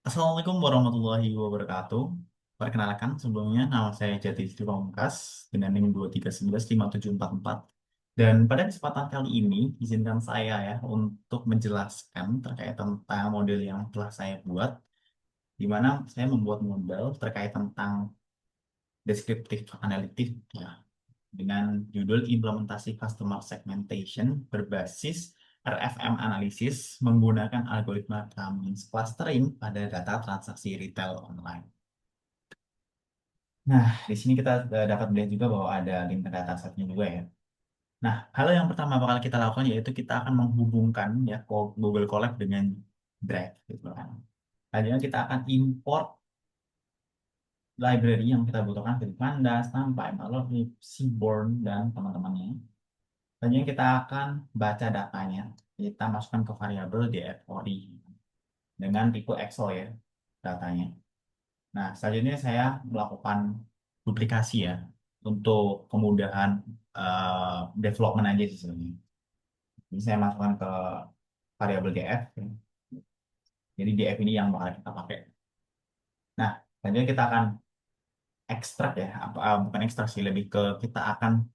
Assalamualaikum warahmatullahi wabarakatuh. Perkenalkan sebelumnya nama saya Jati Sri Pamungkas dengan NIM 2319574. Dan pada kesempatan kali ini izinkan saya ya untuk menjelaskan terkait tentang model yang telah saya buat, di mana saya membuat model terkait tentang descriptive analytics ya, dengan judul implementasi customer segmentation berbasis RFM analysis menggunakan algoritma Cummings clustering pada data transaksi retail online. Nah, di sini kita dapat melihat juga bahwa ada link ke datasetnya juga ya. Nah, hal yang pertama bakal kita lakukan yaitu kita akan menghubungkan ya Google Colab dengan Drive gitu kan. Tadinya kita akan import library yang kita butuhkan dari Pandas, NumPy, Matplotlib, Seaborn dan teman-temannya. Selanjutnya kita akan baca datanya. Kita masukkan ke variabel df-ori dengan tipe Excel ya datanya. Nah, selanjutnya saya melakukan duplikasi ya untuk kemudahan development aja sih sebenarnya. Jadi saya masukkan ke variabel df. Ya. Jadi df ini yang bakal kita pakai. Nah, selanjutnya kita akan ekstrak ya, bukan ekstrak sih, lebih ke kita akan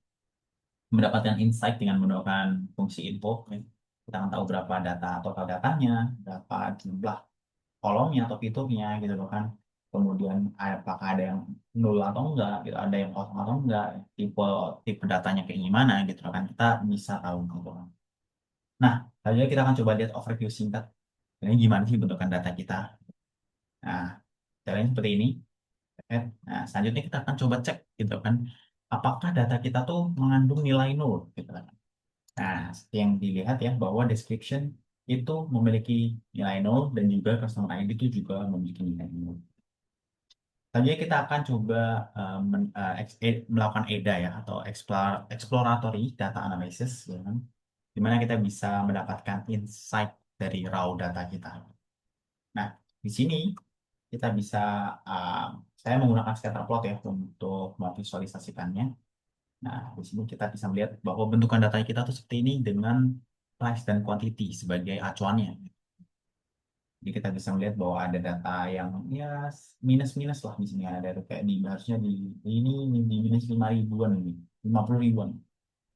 mendapatkan insight dengan menggunakan fungsi info. Ya. Kita akan tahu berapa data total datanya, berapa jumlah kolomnya atau fiturnya gitu loh kan. Kemudian apakah ada yang nol atau enggak, gitu, ada yang kosong atau enggak, tipe tipe datanya kayak gimana gitu loh kan. Kita bisa tahu gitu kan. Nah, selanjutnya kita akan coba lihat overview singkat. Ini gimana sih bentukan data kita. Nah, caranya seperti ini. Oke. Nah, selanjutnya kita akan coba cek gitu kan. Apakah data kita tuh mengandung nilai nol gitu kan. Nah, seperti yang dilihat ya bahwa description itu memiliki nilai nol dan juga customer ID itu juga memiliki nilai nol. Selanjutnya kita akan coba melakukan EDA ya atau exploratory data analysis ya kan, di mana kita bisa mendapatkan insight dari raw data kita. Nah, di sini kita bisa uh, saya menggunakan scatter plot ya untuk memvisualisasikannya. Nah, di sini kita bisa melihat bahwa bentukan data kita tuh seperti ini dengan price dan quantity sebagai acuannya. Jadi kita bisa melihat bahwa ada data yang ya minus-minus lah di sini ada kayak di harusnya di minus 5 ribuan ini, 50 ribuan.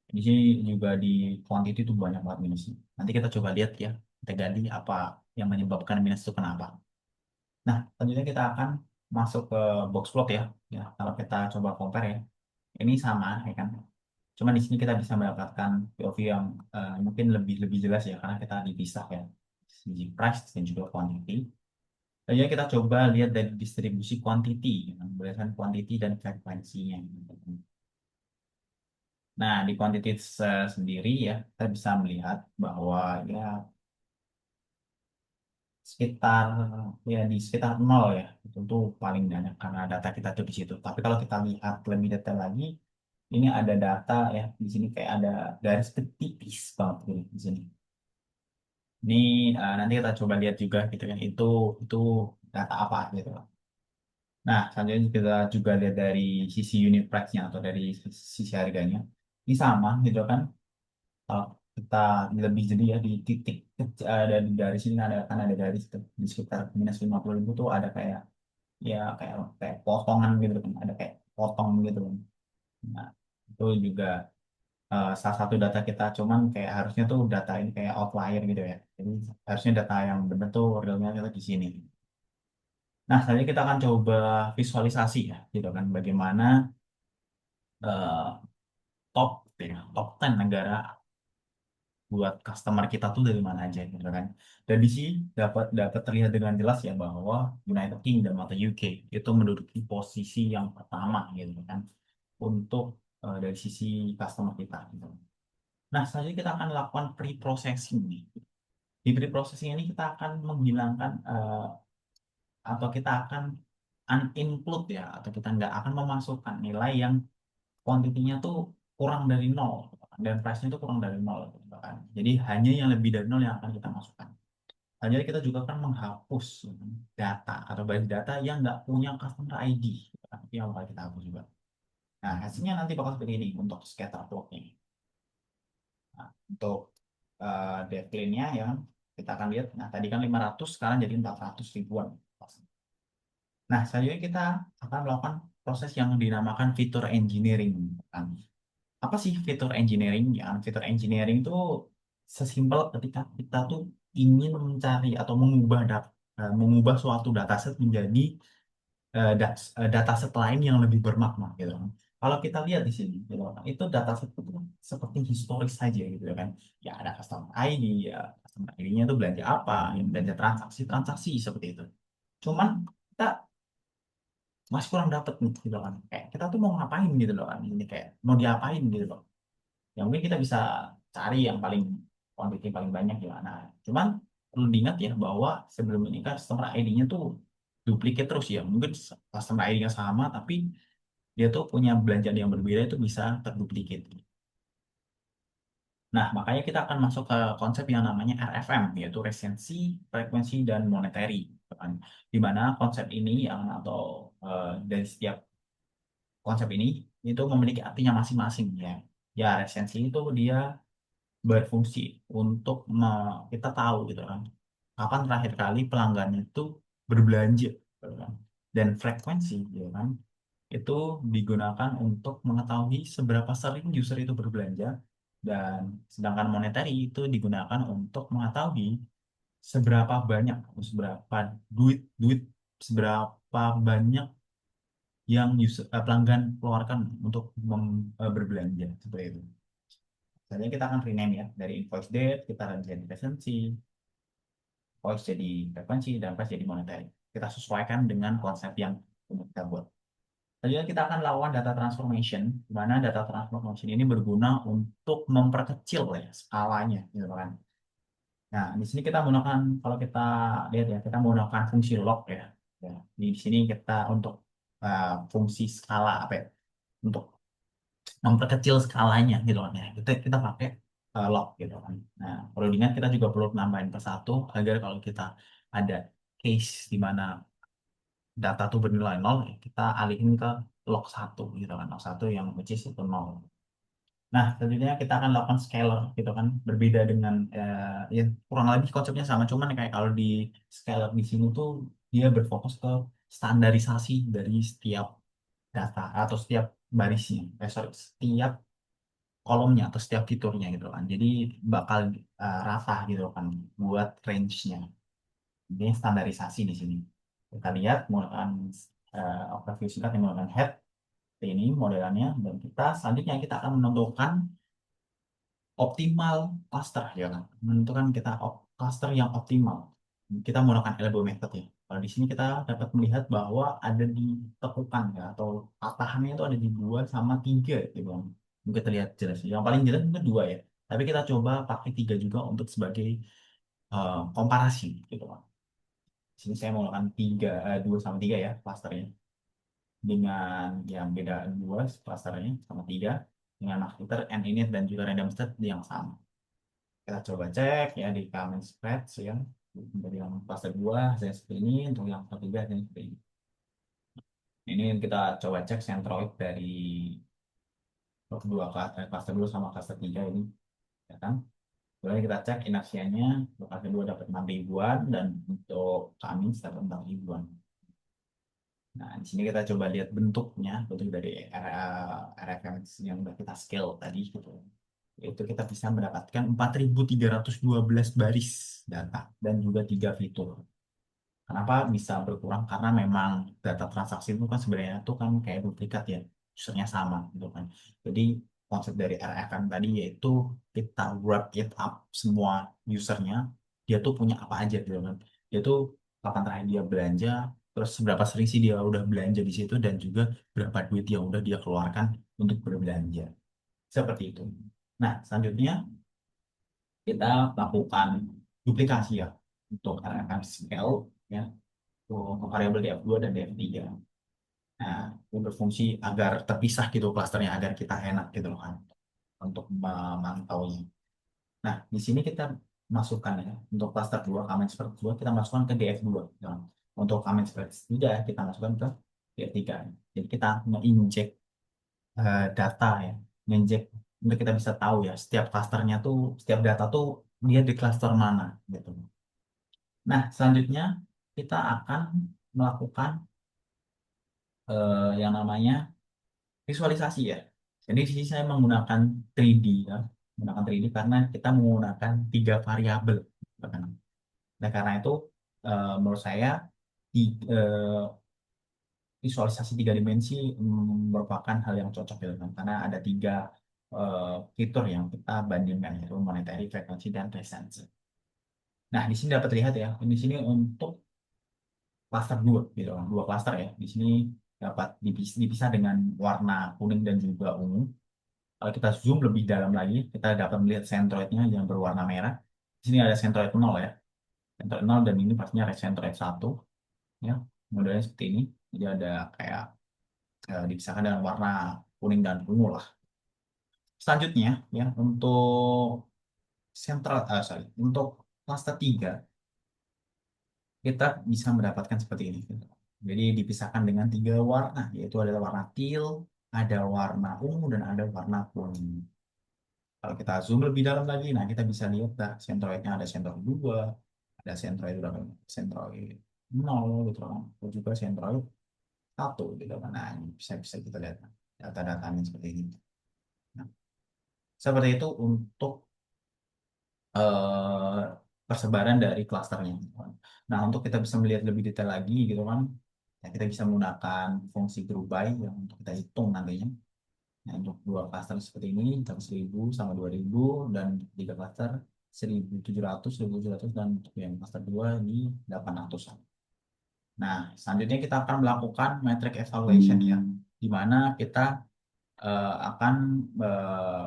Di sini juga di quantity itu banyak banget minusnya. Nanti kita coba lihat ya, kita gali apa yang menyebabkan minus itu kenapa. Nah, selanjutnya kita akan masuk ke box plot ya. Ya, kalau kita coba compare ya, ini sama ya kan. Cuma di sini kita bisa mendapatkan POV yang mungkin lebih lebih jelas ya karena kita dipisah ya, segi price dan juga quantity. Selanjutnya kita coba lihat dari distribusi quantity, ya, berdasarkan quantity dan frekuensinya. Nah, di quantity sendiri ya, kita bisa melihat bahwa ya sekitar ya di sekitar nol ya, itu tuh paling banyak karena data kita tuh di situ. Tapi kalau kita lihat lebih detail lagi, ini ada data ya di sini kayak ada garis tipis banget gitu di sini. Ini nanti kita coba lihat juga gitu kan, itu data apa gitu. Nah, selanjutnya kita juga lihat dari sisi unit price-nya atau dari sisi harganya. Ini sama gitu kan. Kalau kita lebih jadi ya di titik ada dari sini ada kan ada garis tuh di sekitar minus 50 ribu tuh ada kayak ya kayak potongan gitu kan, ada kayak potong gitu kan. Nah, itu juga salah satu data kita cuman kayak harusnya tuh data ini kayak outlier gitu ya. Jadi harusnya data yang benar tuh realnya kita di sini. Nah, selanjutnya kita akan coba visualisasi ya, gitu kan, bagaimana eh, top top 10 negara buat customer kita tuh dari mana aja gitu kan. Dan di sini dapat dapat terlihat dengan jelas ya bahwa United Kingdom atau UK itu menduduki posisi yang pertama gitu kan untuk dari sisi customer kita gitu. Nah, selanjutnya kita akan lakukan pre-processing nih. Di pre-processing ini kita akan menghilangkan atau kita akan uninclude ya atau kita nggak akan memasukkan nilai yang kuantitinya tuh kurang dari nol dan price-nya itu kurang dari nol gitu kan. Jadi hanya yang lebih dari nol yang akan kita masukkan. Nah, jadi kita juga akan menghapus data atau base data yang nggak punya customer ID gitu kan. Itu yang bakal kita hapus juga. Nah, hasilnya nanti bakal seperti ini untuk scatter plotnya. Nah, untuk decline-nya ya kan, kita akan lihat, nah tadi kan 500 sekarang jadi 400 ribuan. Nah, selanjutnya kita akan melakukan proses yang dinamakan fitur engineering. Kan. Apa sih fitur engineering? Ya, fitur engineering itu sesimpel ketika kita tuh ingin mencari atau mengubah suatu dataset menjadi dataset lain yang lebih bermakna gitu kan. Kalau kita lihat di sini, gitu kan, itu dataset itu seperti historis saja gitu kan. Ya ada customer ID, ya customer ID-nya itu belanja apa, yang belanja transaksi seperti itu. Cuman kita masih kurang dapet nih gitu kan. Kayak kita tuh mau ngapain gitu loh kan. Ini kayak mau diapain gitu loh. Ya mungkin kita bisa cari yang paling quantity paling banyak gimana. Cuman perlu diingat ya bahwa sebelum ini kan customer ID-nya tuh duplicate terus ya. Mungkin customer ID-nya sama tapi dia tuh punya belanjaan yang berbeda itu bisa terduplicate. Nah, makanya kita akan masuk ke konsep yang namanya RFM, yaitu resensi, frekuensi, dan monetary. Gitu kan. Di mana konsep ini yang atau dari setiap konsep ini itu memiliki artinya masing-masing ya. Ya, resensi itu dia berfungsi untuk kita tahu gitu kan kapan terakhir kali pelanggan itu berbelanja gitu kan. Dan frekuensi gitu kan itu digunakan untuk mengetahui seberapa sering user itu berbelanja dan sedangkan monetary itu digunakan untuk mengetahui seberapa banyak atau seberapa duit duit seberapa banyak yang pelanggan keluarkan untuk berbelanja seperti itu. Misalnya kita akan rename ya dari invoice date kita akan jadi resensi, voice jadi frekuensi, dan price jadi monetary. Kita sesuaikan dengan konsep yang kita buat. Selanjutnya kita akan lakukan data transformation, di mana data transformation ini berguna untuk memperkecil ya skalanya, gitu kan. Nah, di sini kita menggunakan, kalau kita lihat ya, kita menggunakan fungsi log ya. Ya, di sini kita untuk fungsi skala apa ya? Untuk memperkecil skalanya gitu kan ya. Kita pakai log gitu kan. Nah, perlu diingat kita juga perlu nambahin per satu agar kalau kita ada case di mana data tuh bernilai nol, ya kita alihin ke log satu gitu kan. Log satu yang which is itu nol. Nah, selanjutnya kita akan lakukan scalar gitu kan. Berbeda dengan ya kurang lebih konsepnya sama, cuman kayak kalau di scalar di sini tuh dia berfokus ke standarisasi dari setiap data atau setiap barisnya, sorry, setiap kolomnya atau setiap fiturnya gitu kan. Jadi bakal rata gitu kan buat range-nya. Ini standarisasi di sini. Kita lihat menggunakan overview singkat yang menggunakan head ini modelannya dan kita selanjutnya kita akan menentukan optimal cluster ya kan. Menentukan kita cluster yang optimal. Kita menggunakan elbow method ya. Kalau di sini kita dapat melihat bahwa ada di tekukan ya atau patahannya itu ada di 2 sama 3 gitu kan. Mungkin kita lihat jelas. Yang paling jelas mungkin 2 ya. Tapi kita coba pakai 3 juga untuk sebagai komparasi gitu kan. Di sini saya menggunakan 2 sama 3 ya clusternya. Dengan yang beda 2 clusternya sama 3 dengan max filter and init dan juga random state yang sama. Kita coba cek ya di comment spreads ya dari yang fase 2 saya seperti ini untuk yang fase 3 saya seperti ini kita coba cek centroid dari kedua fase 2 sama fase 3 ini ya kan kemudian kita cek inaksiannya untuk fase 2 dapat 6 ribuan dan untuk kami dapat 6 ribuan. Nah di sini kita coba lihat bentuk dari RFM yang udah kita scale tadi gitu itu kita bisa mendapatkan 4.312 baris data dan juga 3 fitur. Kenapa bisa berkurang? Karena memang data transaksi itu kan sebenarnya itu kan kayak duplikat ya, usernya sama gitu kan. Jadi konsep dari RFM tadi yaitu kita wrap it up semua usernya, dia tuh punya apa aja gitu kan. Dia tuh kapan terakhir dia belanja, terus seberapa sering sih dia udah belanja di situ dan juga berapa duit yang udah dia keluarkan untuk berbelanja. Seperti itu. Nah, selanjutnya kita lakukan duplikasi ya untuk RFM scale ya untuk variabel df2 dan df3. Nah, itu berfungsi agar terpisah gitu klasternya agar kita enak gitu loh kan untuk memantaunya. Nah, di sini kita masukkan ya untuk klaster 2 comment spread 2 kita masukkan ke df2 ya. Untuk comment spread 3 kita masukkan ke df3. Jadi kita menginjek data ya, menginjek untuk kita bisa tahu ya setiap klasternya tuh setiap data tuh dia di klaster mana gitu. Nah, selanjutnya kita akan melakukan yang namanya visualisasi ya. Jadi di sini saya menggunakan 3D ya, menggunakan 3D karena kita menggunakan tiga variabel. Bahkan. Nah karena itu menurut saya visualisasi tiga dimensi merupakan hal yang cocok gitu kan, karena ada tiga fitur yang kita bandingkan yaitu monetary, frequency, dan presence. Nah di sini dapat lihat ya, di sini untuk klaster dua gitu kan, dua klaster ya. Di sini dapat dipisah dengan warna kuning dan juga ungu. Kalau kita zoom lebih dalam lagi, kita dapat melihat centroidnya yang berwarna merah. Di sini ada centroid 0 ya. Centroid 0 dan ini pastinya centroid 1 ya. Modelnya seperti ini. Jadi ada kayak dipisahkan dengan warna kuning dan ungu lah. Selanjutnya ya untuk untuk cluster 3 kita bisa mendapatkan seperti ini gitu. Jadi dipisahkan dengan tiga warna yaitu ada warna teal, ada warna ungu dan ada warna kuning. Kalau kita zoom lebih dalam lagi, nah kita bisa lihat dah sentroidnya ada sentroid 2, ada sentroid berapa? Sentroid 0 gitu kan. Atau juga sentroid 1 gitu kan. Nah, ini bisa bisa kita lihat data-datanya seperti ini. Nah, seperti itu untuk eh, persebaran dari klasternya. Gitu kan. Nah, untuk kita bisa melihat lebih detail lagi gitu kan, ya kita bisa menggunakan fungsi group by yang untuk kita hitung nantinya. Nah, untuk dua klaster seperti ini, 1.000 sama 2.000 dan tiga klaster 1.700, 1.700 dan untuk yang klaster 2 di 800. Nah, selanjutnya kita akan melakukan metric evaluation ya, di mana kita akan eh,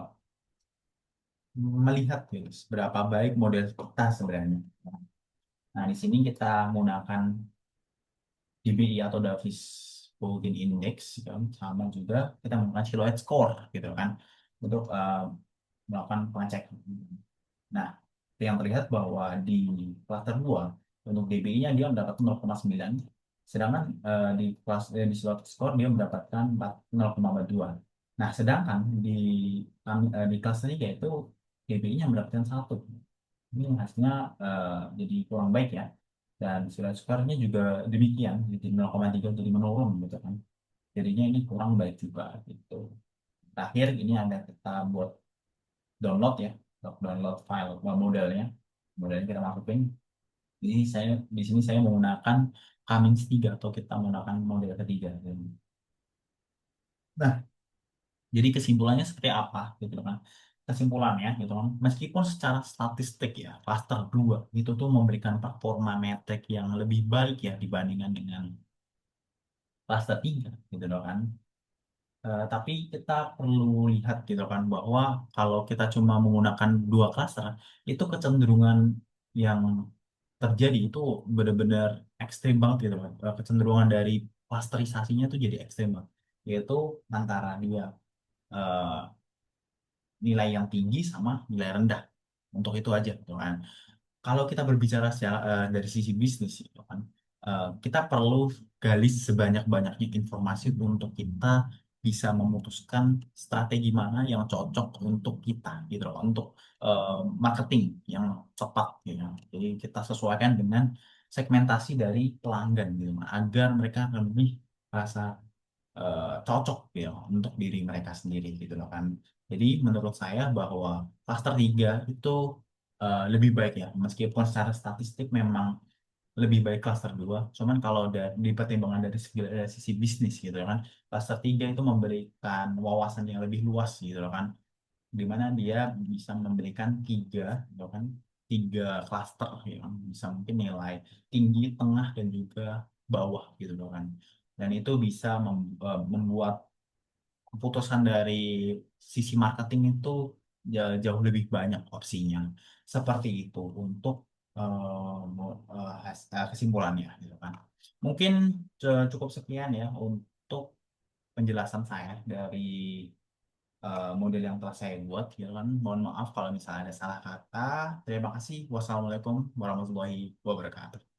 melihat ya, seberapa baik model kita sebenarnya. Nah, di sini kita menggunakan DBI atau Davis Baldwin Index, gitu kan. Sama juga kita menggunakan silhouette score gitu kan untuk melakukan pengecekan. Nah, yang terlihat bahwa di kuartal 2 untuk DBI-nya dia mendapatkan 0,9, sedangkan di slot score dia mendapatkan 0,42. Nah, sedangkan di kelas 3 itu DBI-nya mendapatkan 1. Ini hasilnya jadi kurang baik ya. Dan slot score-nya juga demikian, jadi 0,3 jadi menurun gitu kan. Jadinya ini kurang baik juga gitu. Terakhir ini ada kita buat download ya, untuk download file modelnya kita masukin. Jadi di sini saya menggunakan Cummins 3 atau kita menggunakan model ketiga. Nah, jadi kesimpulannya seperti apa gitu kan? Kesimpulannya gitu kan, meskipun secara statistik ya cluster 2 itu tuh memberikan performa metrik yang lebih baik ya dibandingkan dengan cluster 3 gitu loh kan. Tapi kita perlu lihat gitu kan bahwa kalau kita cuma menggunakan dua cluster itu kecenderungan yang terjadi itu benar-benar ekstrim banget gitu kan. Kecenderungan dari klasterisasinya tuh jadi ekstrim banget. Yaitu antara dia eh, nilai yang tinggi sama nilai rendah. Untuk itu aja gitu kan. Kalau kita berbicara dari sisi bisnis gitu kan, kita perlu gali sebanyak-banyaknya informasi untuk kita bisa memutuskan strategi mana yang cocok untuk kita gitu loh, untuk marketing yang tepat gitu. Jadi kita sesuaikan dengan segmentasi dari pelanggan gitu, agar mereka lebih merasa cocok ya untuk diri mereka sendiri gitu loh kan. Jadi menurut saya bahwa klaster 3 itu lebih baik ya, meskipun secara statistik memang lebih baik klaster 2 cuman kalau di pertimbangan dari sisi bisnis gitu kan, klaster 3 itu memberikan wawasan yang lebih luas gitu loh kan, di mana dia bisa memberikan gitu kan, tiga klaster ya kan, bisa mungkin nilai tinggi, tengah, dan juga bawah gitu loh kan. Dan itu bisa membuat keputusan dari sisi marketing itu jauh lebih banyak opsinya. Seperti itu untuk kesimpulannya gitu kan. Mungkin cukup sekian ya untuk penjelasan saya dari model yang telah saya buat gitu kan. Mohon maaf kalau misalnya ada salah kata. Terima kasih. Wassalamualaikum warahmatullahi wabarakatuh.